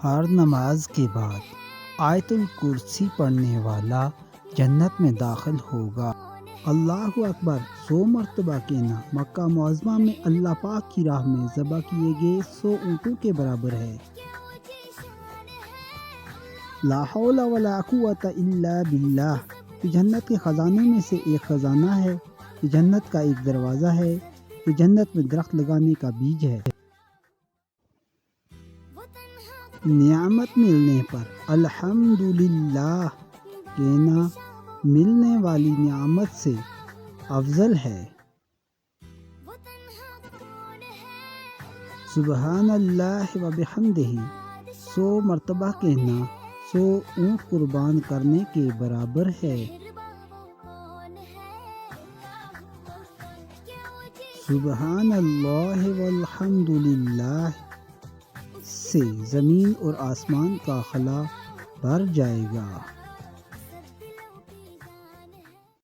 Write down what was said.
ہر نماز کے بعد آیت الکرسی پڑھنے والا جنت میں داخل ہوگا۔ اللہ اکبر 100 مرتبہ کہنا مکہ معظمہ میں اللہ پاک کی راہ میں ذبح کیے گئے 100 اونٹوں کے برابر ہے۔ لا حول ولا قوت الا باللہ، یہ جنت کے خزانوں میں سے ایک خزانہ ہے، یہ جنت کا ایک دروازہ ہے، یہ جنت میں درخت لگانے کا بیج ہے۔ نعمت ملنے پر الحمدللہ کہنا ملنے والی نعمت سے افضل ہے۔ سبحان اللہ و بحمدہ 100 مرتبہ کہنا 100 اونٹ قربان کرنے کے برابر ہے۔ سبحان اللہ والحمد للہ سے زمین اور آسمان کا خلا بھر جائے گا۔